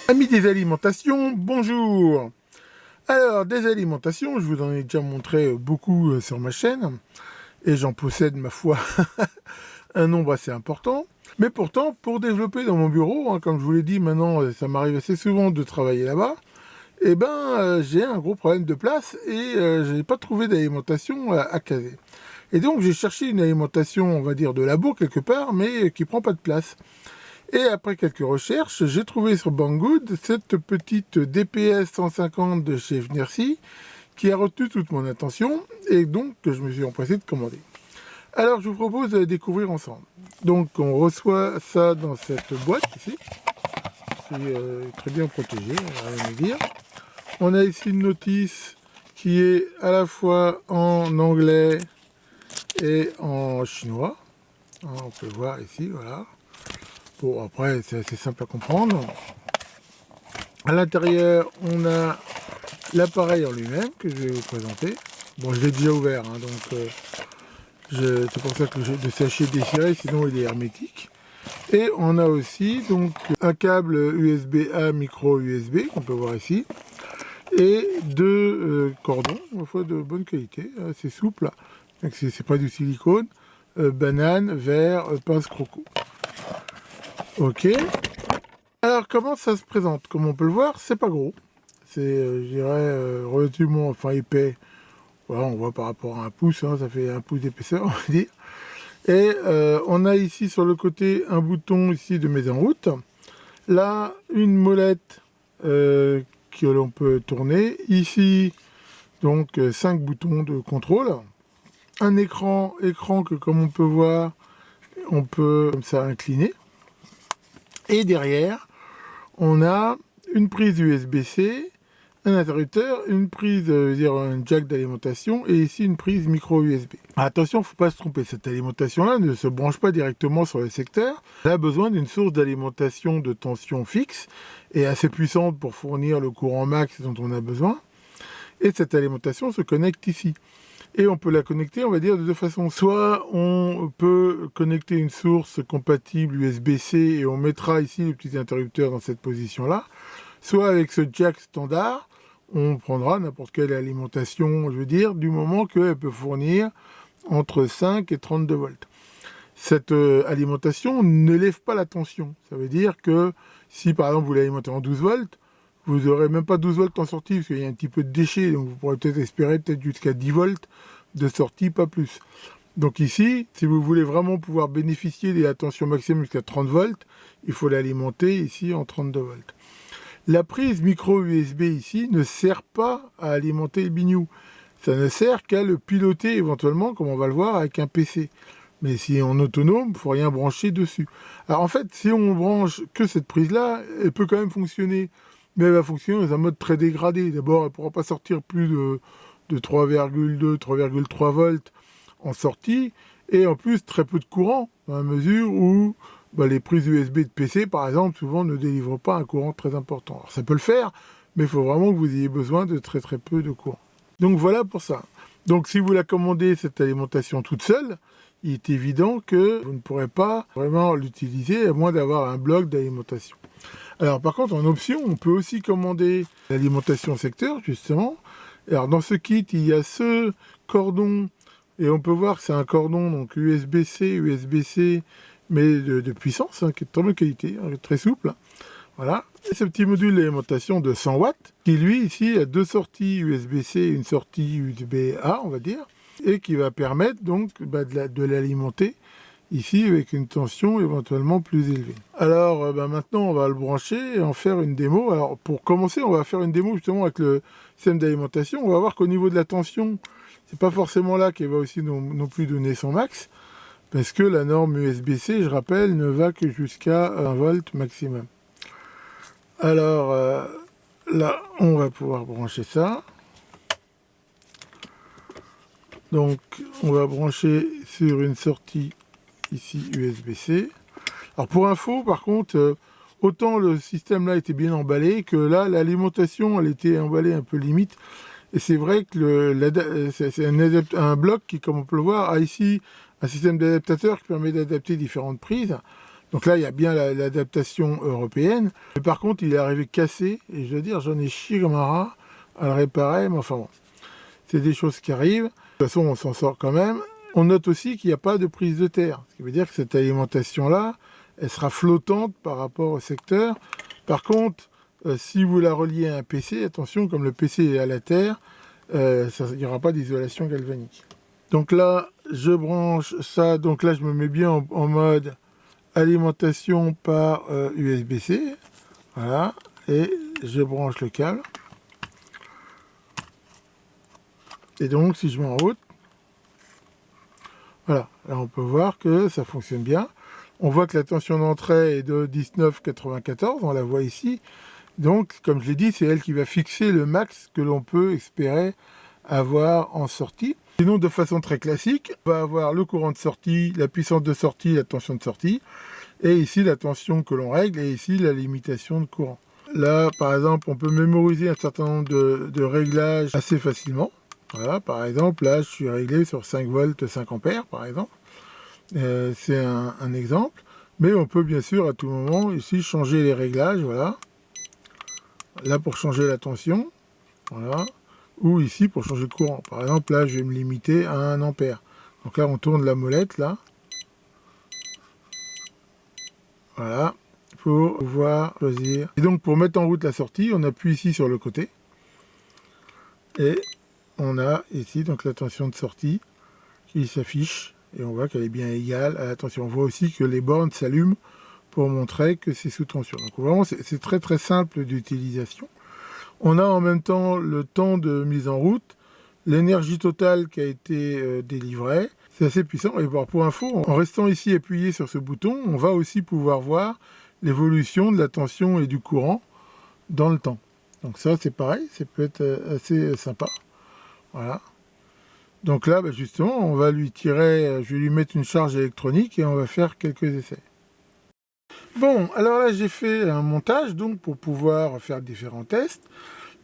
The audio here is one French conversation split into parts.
Amis des alimentations, bonjour. Alors, des alimentations, je vous en ai déjà montré beaucoup sur ma chaîne, et j'en possède, ma foi, un nombre assez important. Mais pourtant, pour développer dans mon bureau, comme je vous l'ai dit, maintenant, ça m'arrive assez souvent de travailler là-bas, j'ai un gros problème de place, et je n'ai pas trouvé d'alimentation à caser. Et donc, j'ai cherché une alimentation, on va dire, de labo quelque part, mais qui prend pas de place. Et après quelques recherches, j'ai trouvé sur Banggood cette petite DPS 150 de chez Fnercy qui a retenu toute mon attention et donc que je me suis empressé de commander. Alors je vous propose de la découvrir ensemble. Donc on reçoit ça dans cette boîte ici, qui est très bien protégée, on va rien à dire. On a ici une notice qui est à la fois en anglais et en chinois. On peut le voir ici, voilà. Bon, après, c'est assez simple à comprendre. À l'intérieur, on a l'appareil en lui-même que je vais vous présenter. Bon, je l'ai déjà ouvert, donc c'est pour ça que le sachet est déchiré, sinon il est hermétique. Et on a aussi donc un câble USB-A micro USB qu'on peut voir ici, et deux cordons, ma foi de bonne qualité, assez souple. C'est pas du silicone, banane, verre, pince croco. Ok. Alors comment ça se présente? Comme on peut le voir, c'est pas gros. C'est, je dirais, relativement épais. Voilà, on voit par rapport à un pouce, ça fait un pouce d'épaisseur, on va dire. Et on a ici sur le côté un bouton ici de mise en route. Là, une molette que l'on peut tourner. Ici, donc 5 boutons de contrôle. Un écran que comme on peut voir, on peut comme ça incliner. Et derrière, on a une prise USB-C, un interrupteur, une prise, un jack d'alimentation et ici une prise micro USB. Attention, il ne faut pas se tromper, cette alimentation-là ne se branche pas directement sur le secteur. Elle a besoin d'une source d'alimentation de tension fixe et assez puissante pour fournir le courant max dont on a besoin. Et cette alimentation se connecte ici. Et on peut la connecter, on va dire, de deux façons. Soit on peut connecter une source compatible USB-C et on mettra ici les petits interrupteurs dans cette position-là. Soit avec ce jack standard, on prendra n'importe quelle alimentation, je veux dire, du moment qu'elle peut fournir entre 5 et 32 volts. Cette alimentation n'élève pas la tension. Ça veut dire que si par exemple vous l'alimentez en 12 volts, vous n'aurez même pas 12 volts en sortie, parce qu'il y a un petit peu de déchets, donc vous pourrez peut-être espérer jusqu'à 10 volts de sortie, pas plus. Donc ici, si vous voulez vraiment pouvoir bénéficier de la tension maximum jusqu'à 30 volts, il faut l'alimenter ici en 32 volts. La prise micro USB ici ne sert pas à alimenter le bignou. Ça ne sert qu'à le piloter éventuellement, comme on va le voir, avec un PC. Mais si en autonome, il ne faut rien brancher dessus. Alors en fait, si on branche que cette prise-là, elle peut quand même fonctionner. Mais elle va fonctionner dans un mode très dégradé. D'abord, elle ne pourra pas sortir plus de 3,2, 3,3 volts en sortie. Et en plus, très peu de courant, dans la mesure où les prises USB de PC, par exemple, souvent ne délivrent pas un courant très important. Alors ça peut le faire, mais il faut vraiment que vous ayez besoin de très très peu de courant. Donc voilà pour ça. Donc si vous la commandez, cette alimentation toute seule, il est évident que vous ne pourrez pas vraiment l'utiliser à moins d'avoir un bloc d'alimentation. Alors par contre, en option, on peut aussi commander l'alimentation secteur, justement. Alors dans ce kit, il y a ce cordon, et on peut voir que c'est un cordon donc USB-C, mais de puissance, qui est de très bonne qualité, très souple. Voilà. Et ce petit module d'alimentation de 100 watts, qui lui, ici, a deux sorties USB-C et une sortie USB-A, on va dire, et qui va permettre donc de l'alimenter ici avec une tension éventuellement plus élevée. Alors maintenant on va le brancher et en faire une démo. Alors pour commencer, on va faire une démo justement avec le système d'alimentation. On va voir qu'au niveau de la tension, c'est pas forcément là qu'elle va aussi non plus donner son max, parce que la norme USB-C, je rappelle, ne va que jusqu'à 1 volt maximum. Alors là, on va pouvoir brancher ça. Donc on va brancher sur une sortie ici USB-C. Alors pour info, par contre, autant le système là était bien emballé, que là l'alimentation elle était emballée un peu limite. Et c'est vrai que c'est un bloc qui, comme on peut le voir, a ici un système d'adaptateur qui permet d'adapter différentes prises. Donc là, il y a bien l'adaptation européenne. Mais par contre, il est arrivé cassé. Et je dois dire, j'en ai chié comme un rat à le réparer. Mais enfin bon, c'est des choses qui arrivent. De toute façon, on s'en sort quand même. On note aussi qu'il n'y a pas de prise de terre. Ce qui veut dire que cette alimentation-là, elle sera flottante par rapport au secteur. Par contre, si vous la reliez à un PC, attention, comme le PC est à la terre, il n'y aura pas d'isolation galvanique. Donc là, je branche ça. Donc là, je me mets bien en mode alimentation par USB-C. Voilà. Et je branche le câble. Et donc, si je mets en route, voilà. Là, on peut voir que ça fonctionne bien. On voit que la tension d'entrée est de 19,94. On la voit ici. Donc, comme je l'ai dit, c'est elle qui va fixer le max que l'on peut espérer avoir en sortie. Sinon, de façon très classique, on va avoir le courant de sortie, la puissance de sortie, la tension de sortie, et ici la tension que l'on règle, et ici la limitation de courant. Là, par exemple, on peut mémoriser un certain nombre de réglages assez facilement. Voilà, par exemple, là, je suis réglé sur 5 volts 5 ampères, par exemple. C'est un exemple. Mais on peut bien sûr, à tout moment, ici, changer les réglages, voilà. Là, pour changer la tension, voilà. Ou ici pour changer le courant. Par exemple, là, je vais me limiter à 1 ampère. Donc là, on tourne la molette, là. Voilà, pour pouvoir choisir. Et donc, pour mettre en route la sortie, on appuie ici sur le côté. Et on a ici donc la tension de sortie qui s'affiche. Et on voit qu'elle est bien égale à la tension. On voit aussi que les bornes s'allument pour montrer que c'est sous tension. Donc vraiment, c'est très très simple d'utilisation. On a en même temps le temps de mise en route, l'énergie totale qui a été délivrée. C'est assez puissant. Et pour info, en restant ici appuyé sur ce bouton, on va aussi pouvoir voir l'évolution de la tension et du courant dans le temps. Donc ça, c'est pareil, ça peut être assez sympa. Voilà. Donc là, justement, on va lui tirer, je vais lui mettre une charge électronique et on va faire quelques essais. Bon, alors là, j'ai fait un montage donc pour pouvoir faire différents tests.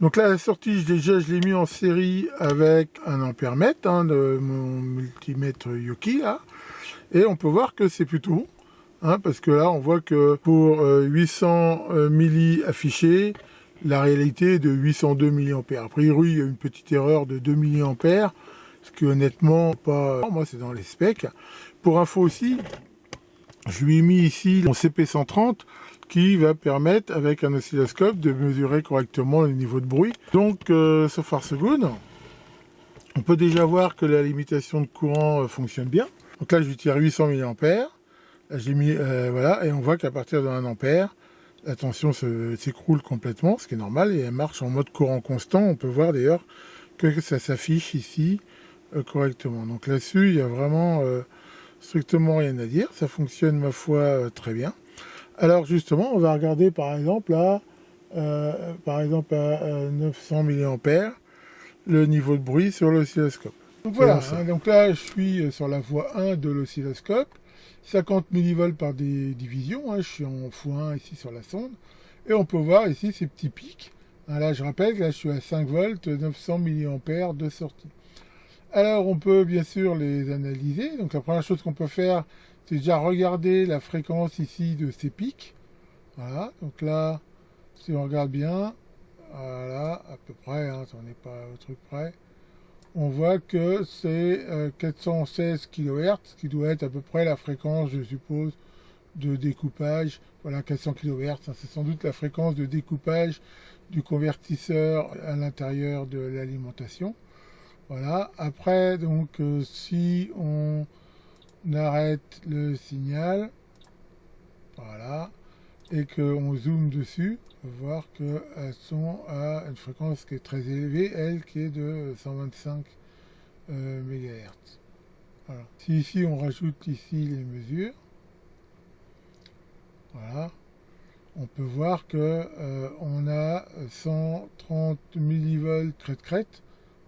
Donc là, la sortie, je l'ai mis en série avec un ampèremètre de mon multimètre Yoki, là. Et on peut voir que c'est plutôt bon, parce que là, on voit que pour 800 milli affichés, la réalité est de 802 mA. A priori, il y a une petite erreur de 2 mA, ce qui honnêtement, pas... Moi, c'est dans les specs. Pour info aussi, je lui ai mis ici mon CP130, qui va permettre, avec un oscilloscope, de mesurer correctement le niveau de bruit. Donc, so far so good. On peut déjà voir que la limitation de courant fonctionne bien. Donc là, je lui tire 800 mA. Là, j'ai mis, voilà, et on voit qu'à partir de 1 ampère, la tension s'écroule complètement, ce qui est normal, et elle marche en mode courant constant. On peut voir d'ailleurs que ça s'affiche ici correctement. Donc là-dessus, il n'y a vraiment strictement rien à dire. Ça fonctionne, ma foi, très bien. Alors justement, on va regarder par exemple à 900 mA le niveau de bruit sur l'oscilloscope. Donc voilà, donc là je suis sur la voie 1 de l'oscilloscope, 50 mV par division, je suis en x1 ici sur la sonde, et on peut voir ici ces petits pics. Là je rappelle que là je suis à 5 volts, 900 mA de sortie. Alors on peut bien sûr les analyser, donc la première chose qu'on peut faire, c'est déjà regarder la fréquence ici de ces pics. Voilà, donc là, si on regarde bien, voilà, à peu près, on n'est pas au truc près, on voit que c'est 416 kHz, qui doit être à peu près la fréquence, je suppose, de découpage. Voilà, 400 kHz, c'est sans doute la fréquence de découpage du convertisseur à l'intérieur de l'alimentation. Voilà, après, donc, si on arrête le signal, voilà, et qu'on zoome dessus, on va voir qu'elles sont à une fréquence qui est très élevée, elle qui est de 125 MHz. Voilà. Si ici on rajoute ici les mesures, voilà, on peut voir que on a 130 mV crête,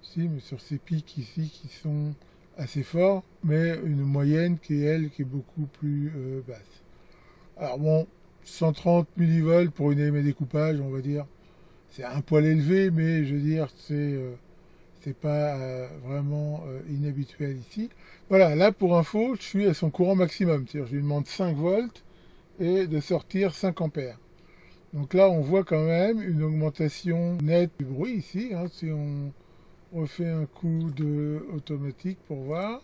ici, mais sur ces pics ici qui sont assez forts, mais une moyenne qui est elle qui est beaucoup plus basse. Alors bon, 130 mV pour une élément découpage, on va dire, c'est un poil élevé, mais je veux dire, c'est pas vraiment inhabituel ici. Voilà, là pour info, je suis à son courant maximum, c'est-à-dire je lui demande 5 volts, et de sortir 5 ampères. Donc là, on voit quand même une augmentation nette du bruit ici, hein, si on refait un coup de automatique pour voir.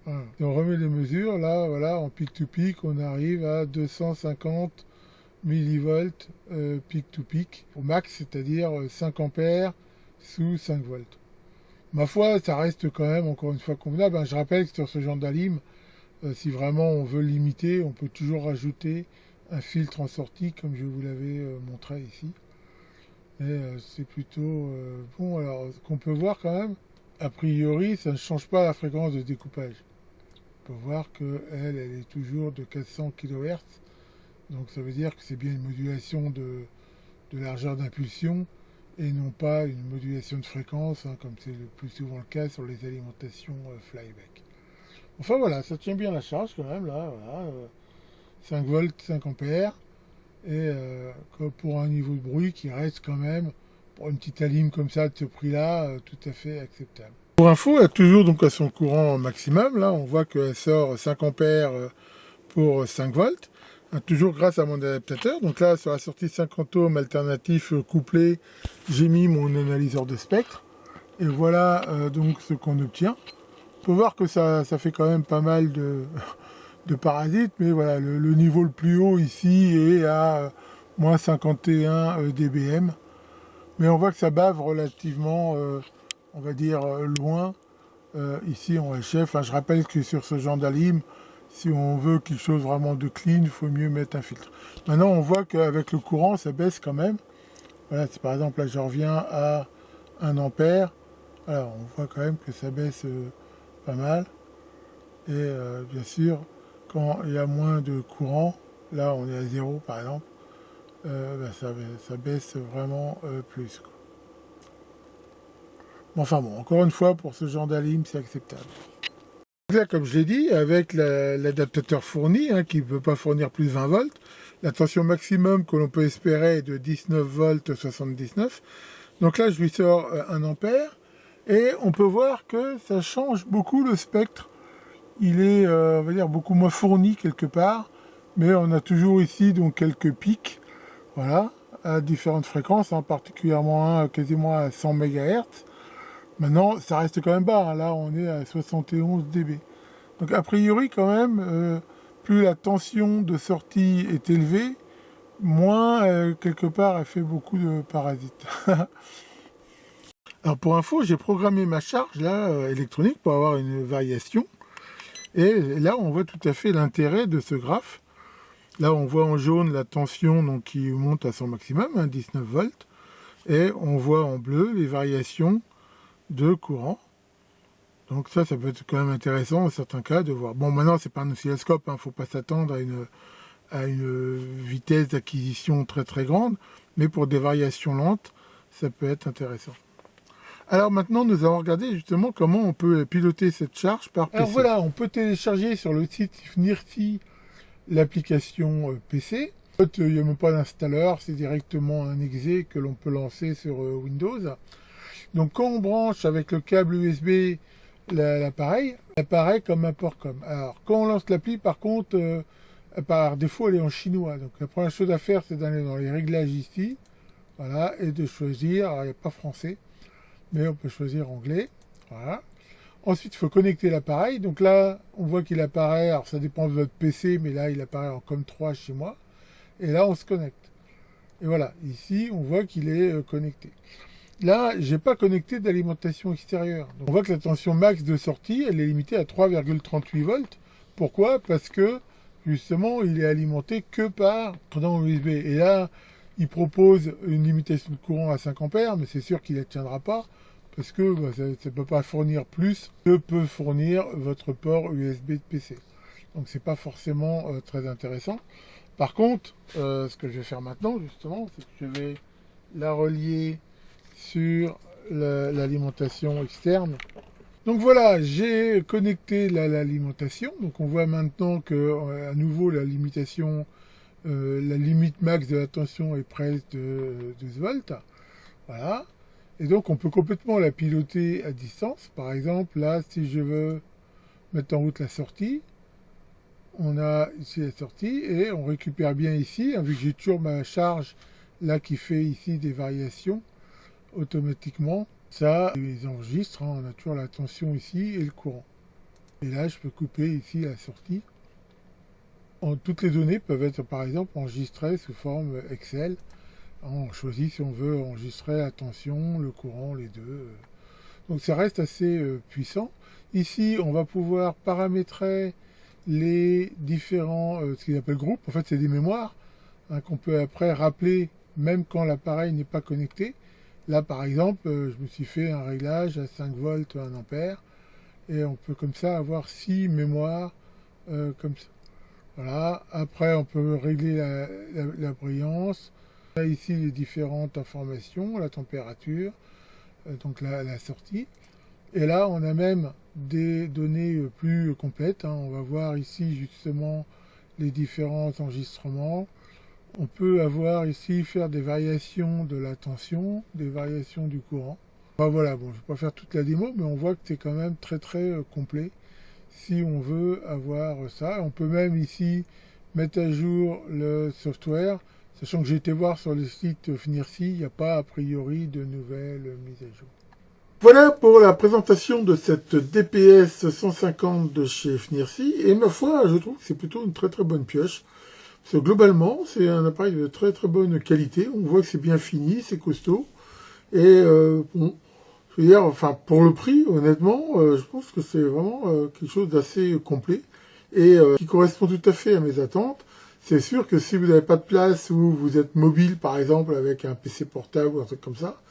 Voilà. Si on remet les mesures, là, voilà, en pic-to-pic, on arrive à 250 millivolts pic-to-pic, au max, c'est-à-dire 5 ampères sous 5 volts. Ma foi, ça reste quand même, encore une fois, convenable. Je rappelle que sur ce genre d'alim, si vraiment on veut limiter, on peut toujours rajouter un filtre en sortie, comme je vous l'avais montré ici. Et c'est plutôt bon. Alors, ce qu'on peut voir quand même, a priori, ça ne change pas la fréquence de découpage. On peut voir qu'elle est toujours de 400 kHz. Donc ça veut dire que c'est bien une modulation de largeur d'impulsion et non pas une modulation de fréquence, hein, comme c'est le plus souvent le cas sur les alimentations flyback. Enfin voilà, ça tient bien la charge quand même, là, voilà, 5 volts, 5 ampères, et pour un niveau de bruit qui reste quand même, pour une petite alim comme ça, de ce prix-là, tout à fait acceptable. Pour info, elle est toujours donc à son courant maximum, là, on voit qu'elle sort 5 ampères pour 5 volts, hein, toujours grâce à mon adaptateur. Donc là, sur la sortie 50 ohms alternatif couplé, j'ai mis mon analyseur de spectre, et voilà donc ce qu'on obtient. On peut voir que ça fait quand même pas mal de parasites, mais voilà, le niveau le plus haut ici est à moins 51 dBm. Mais on voit que ça bave relativement, on va dire, loin, ici en HF. Enfin, je rappelle que sur ce genre d'alim, si on veut quelque chose vraiment de clean, il faut mieux mettre un filtre. Maintenant, on voit qu'avec le courant, ça baisse quand même. Voilà, c'est par exemple, là, je reviens à 1 ampère. Alors, on voit quand même que ça baisse pas mal. Et bien sûr, quand il y a moins de courant, là on est à 0 par exemple, ça baisse vraiment plus, quoi. Enfin bon, encore une fois, pour ce genre d'alim, c'est acceptable. Là, comme je l'ai dit, avec l'adaptateur fourni, hein, qui ne peut pas fournir plus de 20 volts, la tension maximum que l'on peut espérer est de 19 volts 79. Donc là, je lui sors 1 ampère, et on peut voir que ça change beaucoup le spectre. Il est, on va dire, beaucoup moins fourni quelque part, mais on a toujours ici donc quelques pics, voilà, à différentes fréquences, hein, particulièrement quasiment à 100 MHz. Maintenant, ça reste quand même bas, hein, là on est à 71 dB. Donc a priori quand même, plus la tension de sortie est élevée, moins quelque part elle fait beaucoup de parasites. Alors pour info, j'ai programmé ma charge là électronique pour avoir une variation. Et là, on voit tout à fait l'intérêt de ce graphe. Là, on voit en jaune la tension donc, qui monte à son maximum, hein, 19 volts. Et on voit en bleu les variations de courant. Donc ça peut être quand même intéressant dans certains cas de voir. Bon, maintenant, c'est pas un oscilloscope, il ne faut pas s'attendre à une vitesse d'acquisition très très grande. Mais pour des variations lentes, ça peut être intéressant. Alors maintenant, nous allons regarder justement comment on peut piloter cette charge par PC. Alors voilà, on peut télécharger sur le site Nirti l'application PC. En fait, il n'y a même pas d'installeur, c'est directement un exe que l'on peut lancer sur Windows. Donc quand on branche avec le câble USB l'appareil, il apparaît comme un port COM. Alors quand on lance l'appli, par contre, par défaut, elle est en chinois. Donc la première chose à faire, c'est d'aller dans les réglages ici, voilà, et de choisir, alors il n'y a pas français, mais on peut choisir anglais, voilà. Ensuite, il faut connecter l'appareil. Donc là, on voit qu'il apparaît, alors ça dépend de votre PC, mais là, il apparaît en COM3 chez moi. Et là, on se connecte. Et voilà, ici, on voit qu'il est connecté. Là, j'ai pas connecté d'alimentation extérieure. Donc, on voit que la tension max de sortie, elle est limitée à 3,38 volts. Pourquoi? Parce que, justement, il est alimenté que par dans USB. Et là, il propose une limitation de courant à 5 ampères, mais c'est sûr qu'il ne tiendra pas, parce que ça ne peut pas fournir plus que peut fournir votre port USB de PC. Donc c'est pas forcément très intéressant. Par contre, ce que je vais faire maintenant, justement, c'est que je vais la relier sur l'alimentation externe. Donc voilà, j'ai connecté l'alimentation. Donc on voit maintenant que à nouveau la limitation, la limite max de la tension est presque de 12 volts. Voilà. Et donc on peut complètement la piloter à distance. Par exemple, là, si je veux mettre en route la sortie, on a ici la sortie et on récupère bien ici, hein, vu que j'ai toujours ma charge là qui fait ici des variations automatiquement. Ça, ils enregistrent, hein, on a toujours la tension ici et le courant. Et là, je peux couper ici la sortie. Toutes les données peuvent être par exemple enregistrées sous forme Excel. On choisit si on veut enregistrer la tension, le courant, les deux. Donc ça reste assez puissant. Ici, on va pouvoir paramétrer les différents, ce qu'ils appellent groupes. En fait, c'est des mémoires, hein, qu'on peut après rappeler même quand l'appareil n'est pas connecté. Là, par exemple, je me suis fait un réglage à 5 volts, 1 ampère. Et on peut comme ça avoir 6 mémoires comme ça. Voilà. Après, on peut régler la brillance. On a ici les différentes informations, la température, donc la sortie. Et là, on a même des données plus complètes, hein. On va voir ici justement les différents enregistrements. On peut avoir ici, faire des variations de la tension, des variations du courant. Enfin, voilà, bon, je ne vais pas faire toute la démo, mais on voit que c'est quand même très très complet si on veut avoir ça. On peut même ici mettre à jour le software, sachant que j'ai été voir sur le site FNIRSI, il n'y a pas a priori de nouvelles mises à jour. Voilà pour la présentation de cette DPS 150 de chez FNIRSI, et ma foi, je trouve que c'est plutôt une très très bonne pioche. Parce que globalement, c'est un appareil de très très bonne qualité, on voit que c'est bien fini, c'est costaud, et bon, je veux dire, enfin, pour le prix, honnêtement, je pense que c'est vraiment quelque chose d'assez complet, et qui correspond tout à fait à mes attentes. C'est sûr que si vous n'avez pas de place ou vous êtes mobile, par exemple, avec un PC portable ou un truc comme ça,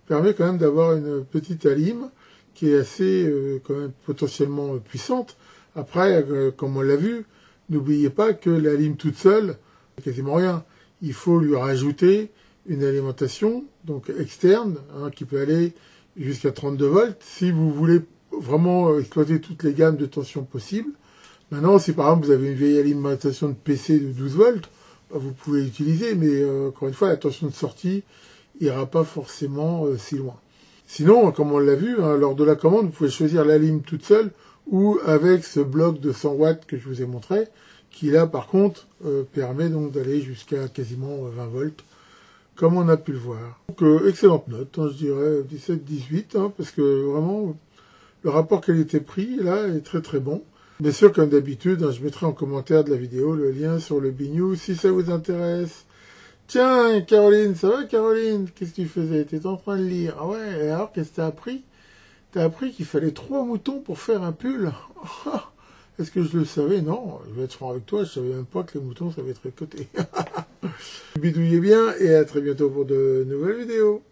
permet quand même d'avoir une petite alim qui est assez quand même potentiellement puissante. Après, comme on l'a vu, n'oubliez pas que l'alim toute seule, c'est quasiment rien. Il faut lui rajouter une alimentation donc externe, hein, qui peut aller jusqu'à 32 volts si vous voulez vraiment exploiter toutes les gammes de tension possibles. Maintenant, si par exemple vous avez une vieille alimentation de PC de 12 volts, bah, vous pouvez l'utiliser, mais encore une fois, la tension de sortie ira pas forcément si loin. Sinon, comme on l'a vu, hein, lors de la commande, vous pouvez choisir la lime toute seule ou avec ce bloc de 100 watts que je vous ai montré, qui là, par contre, permet donc d'aller jusqu'à quasiment 20 volts, comme on a pu le voir. Donc, excellente note, hein, je dirais 17-18, hein, parce que vraiment, le rapport qualité-prix, là, est très très bon. Bien sûr, comme d'habitude, hein, je mettrai en commentaire de la vidéo le lien sur le Bnews si ça vous intéresse. Tiens, Caroline, ça va, Caroline? Qu'est-ce que tu faisais? T'étais en train de lire. Ah ouais, et alors, qu'est-ce que t'as appris? T'as appris qu'il fallait 3 moutons pour faire un pull? Est-ce que je le savais? Non, je vais être franc avec toi, je savais même pas que les moutons savaient tricoter. Bidouillez bien, et à très bientôt pour de nouvelles vidéos.